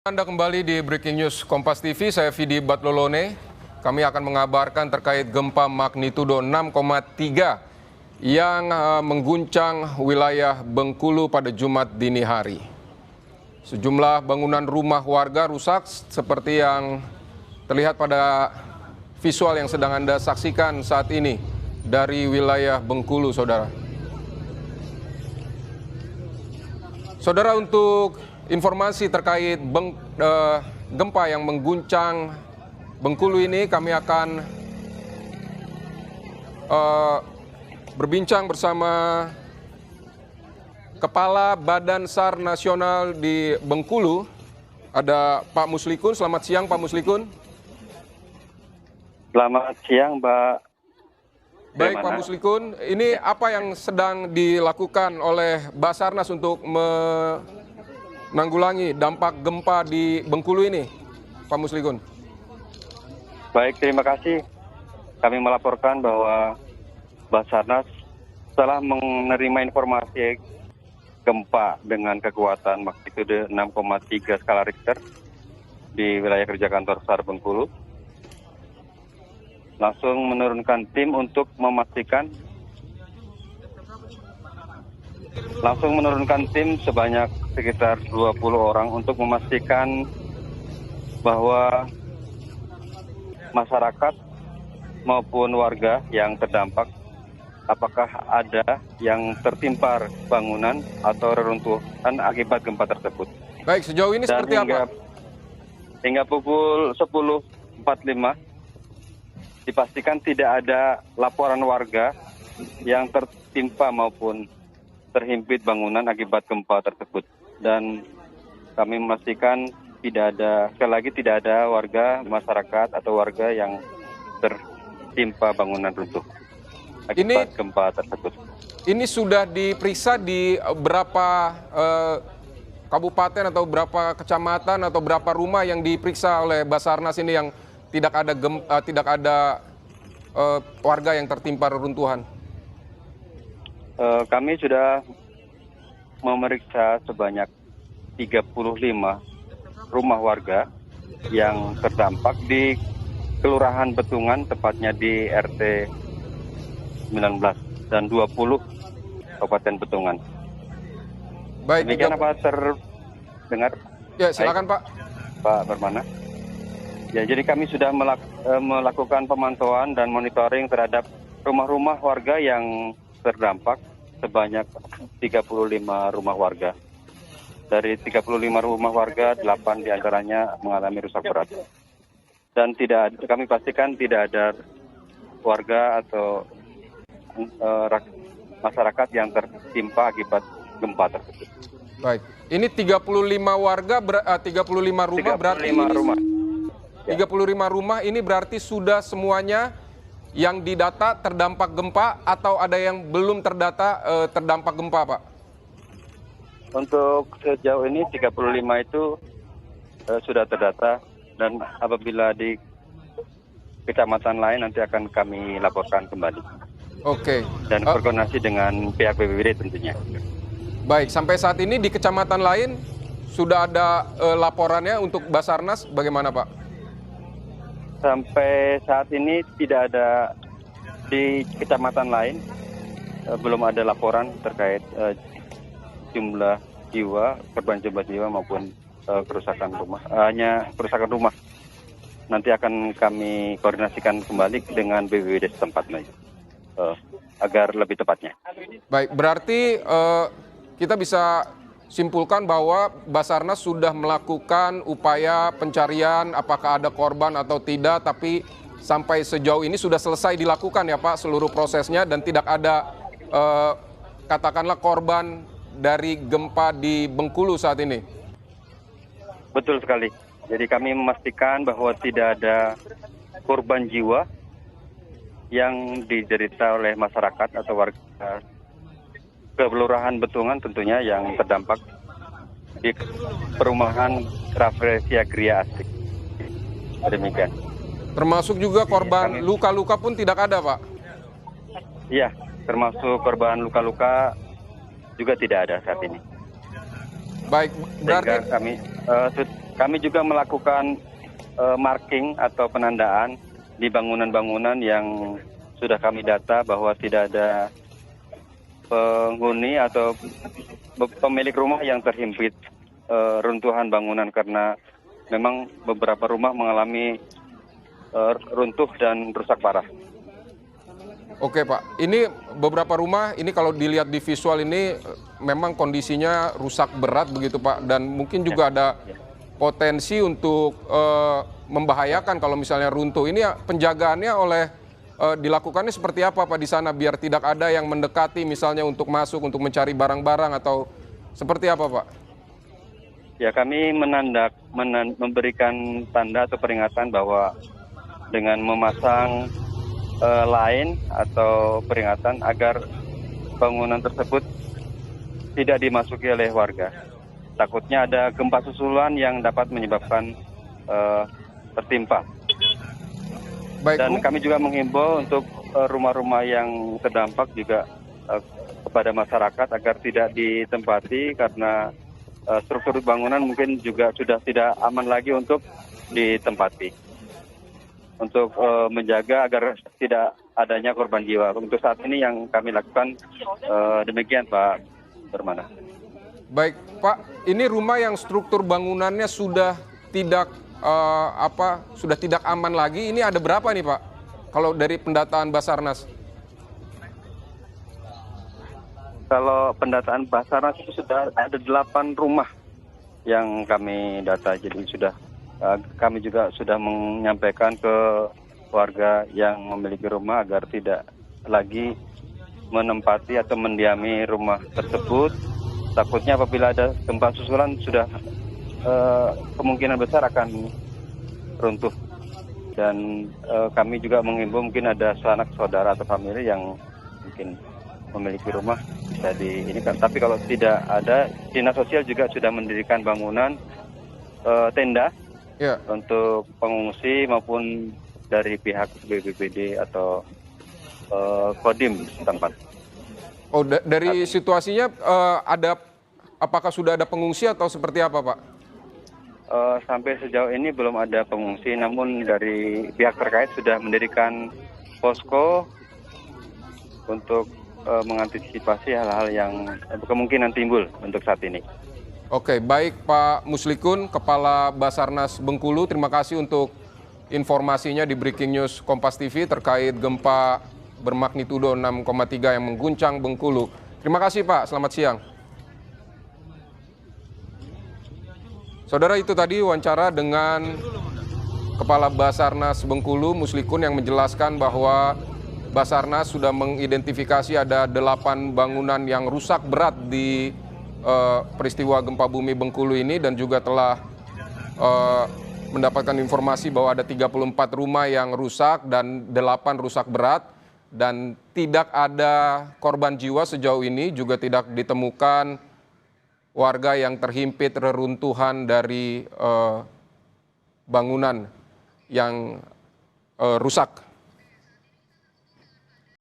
Anda kembali di Breaking News Kompas TV, saya Vidi Batlolone. Kami akan mengabarkan terkait gempa magnitudo 6,3 yang mengguncang wilayah Bengkulu pada Jumat dini hari. Sejumlah bangunan rumah warga rusak seperti yang terlihat pada visual yang sedang Anda saksikan saat ini dari wilayah Bengkulu, Saudara. Saudara, untuk informasi terkait gempa yang mengguncang Bengkulu ini, kami akan berbincang bersama Kepala Badan SAR Nasional di Bengkulu. Ada Pak Muslikun. Selamat siang, Pak Muslikun. Selamat siang, Mbak. Baik, Pak Muslikun. Ini apa yang sedang dilakukan oleh Basarnas untuk menanggulangi dampak gempa di Bengkulu ini, Pak Muslikun? Baik, terima kasih. Kami melaporkan bahwa Basarnas telah menerima informasi gempa dengan kekuatan magnitudo 6,3 skala Richter di wilayah kerja kantor SAR Bengkulu. Langsung menurunkan tim untuk memastikan, sebanyak sekitar 20 orang untuk memastikan bahwa masyarakat maupun warga yang terdampak, apakah ada yang tertimpa bangunan atau reruntuhan akibat gempa tersebut. Baik, sejauh ini seperti apa? Hingga pukul 10.45 dipastikan tidak ada laporan warga yang tertimpa maupun terhimpit bangunan akibat gempa tersebut. Dan kami memastikan sekali lagi tidak ada warga, masyarakat atau warga yang tertimpa bangunan runtuh akibat gempa tersebut. Ini sudah diperiksa di berapa kabupaten atau berapa kecamatan atau berapa rumah yang diperiksa oleh Basarnas ini yang tidak ada warga yang tertimpa reruntuhan? Kami sudah memeriksa sebanyak 35 rumah warga yang terdampak di Kelurahan Betungan, tepatnya di RT 19 dan 20 Kabupaten Betungan. Baik, demikian apa terdengar? Ya, silakan. Baik. Pak Permana. Ya, jadi kami sudah melakukan pemantauan dan monitoring terhadap rumah-rumah warga yang terdampak sebanyak 35 rumah warga. Dari 35 rumah warga, 8 diantaranya mengalami rusak berat. Dan kami pastikan tidak ada warga atau masyarakat yang tertimpa akibat gempa tersebut. Baik, ini 35 warga, 35 rumah berarti 35 rumah ini berarti sudah semuanya yang didata terdampak gempa atau ada yang belum terdata terdampak gempa, Pak? Untuk sejauh ini 35 itu sudah terdata, dan apabila di kecamatan lain nanti akan kami laporkan kembali. Oke. Dan berkoordinasi dengan pihak BPBD tentunya. Baik, sampai saat ini di kecamatan lain sudah ada laporannya untuk Basarnas, bagaimana, Pak? Sampai saat ini tidak ada di kecamatan lain, belum ada laporan terkait jumlah jiwa, korban jumlah jiwa maupun kerusakan rumah. Hanya kerusakan rumah. Nanti akan kami koordinasikan kembali dengan BPBD setempat lagi, agar lebih tepatnya. Baik, berarti kita bisa simpulkan bahwa Basarnas sudah melakukan upaya pencarian apakah ada korban atau tidak, tapi sampai sejauh ini sudah selesai dilakukan ya Pak seluruh prosesnya dan tidak ada katakanlah korban dari gempa di Bengkulu saat ini. Betul sekali. Jadi kami memastikan bahwa tidak ada korban jiwa yang diderita oleh masyarakat atau warga Kelurahan Betungan tentunya yang terdampak di perumahan Rafflesia Gria Asik. Demikian. Termasuk juga korban luka-luka pun tidak ada, Pak? Iya, termasuk korban luka-luka juga tidak ada saat ini. Baik, berarti kami kami juga melakukan marking atau penandaan di bangunan-bangunan yang sudah kami data bahwa tidak ada penghuni atau pemilik rumah yang terhimpit runtuhan bangunan, karena memang beberapa rumah mengalami runtuh dan rusak parah. Oke Pak, ini beberapa rumah, ini kalau dilihat di visual ini memang kondisinya rusak berat begitu Pak, dan mungkin juga ada potensi untuk membahayakan kalau misalnya runtuh. Ini ya, penjagaannya dilakukannya seperti apa Pak di sana biar tidak ada yang mendekati misalnya untuk masuk untuk mencari barang-barang atau seperti apa Pak? Ya, kami memberikan tanda atau peringatan bahwa dengan memasang line atau peringatan agar bangunan tersebut tidak dimasuki oleh warga. Takutnya ada gempa susulan yang dapat menyebabkan tertimpa. Baik, dan kami juga menghimbau untuk rumah-rumah yang terdampak juga kepada masyarakat agar tidak ditempati karena struktur bangunan mungkin juga sudah tidak aman lagi untuk ditempati. Untuk menjaga agar tidak adanya korban jiwa. Untuk saat ini yang kami lakukan demikian Pak Permana. Baik Pak, ini rumah yang struktur bangunannya sudah tidak sudah tidak aman lagi. Ini ada berapa nih Pak? Kalau dari pendataan Basarnas? Kalau pendataan Basarnas itu sudah ada 8 rumah yang kami data. Jadi kami juga sudah menyampaikan ke warga yang memiliki rumah agar tidak lagi menempati atau mendiami rumah tersebut. Takutnya apabila ada gempa susulan sudah kemungkinan besar akan runtuh. Dan kami juga menghimbau mungkin ada sanak saudara atau famili yang mungkin memiliki rumah bisa ini kan. Tapi kalau tidak ada, dinas sosial juga sudah mendirikan bangunan tenda. Ya. Untuk pengungsi maupun dari pihak BPBD atau Kodim setempat. Oh, dari situasinya apakah sudah ada pengungsi atau seperti apa Pak? Sampai sejauh ini belum ada pengungsi, namun dari pihak terkait sudah mendirikan posko untuk mengantisipasi hal-hal yang kemungkinan timbul untuk saat ini. Oke, baik Pak Muslikun, Kepala Basarnas Bengkulu, terima kasih untuk informasinya di Breaking News Kompas TV terkait gempa bermagnitudo 6,3 yang mengguncang Bengkulu. Terima kasih Pak, selamat siang. Saudara, itu tadi wawancara dengan Kepala Basarnas Bengkulu, Muslikun, yang menjelaskan bahwa Basarnas sudah mengidentifikasi ada 8 bangunan yang rusak berat di peristiwa gempa bumi Bengkulu ini, dan juga telah mendapatkan informasi bahwa ada 34 rumah yang rusak dan 8 rusak berat, dan tidak ada korban jiwa sejauh ini, juga tidak ditemukan warga yang terhimpit reruntuhan dari bangunan yang rusak.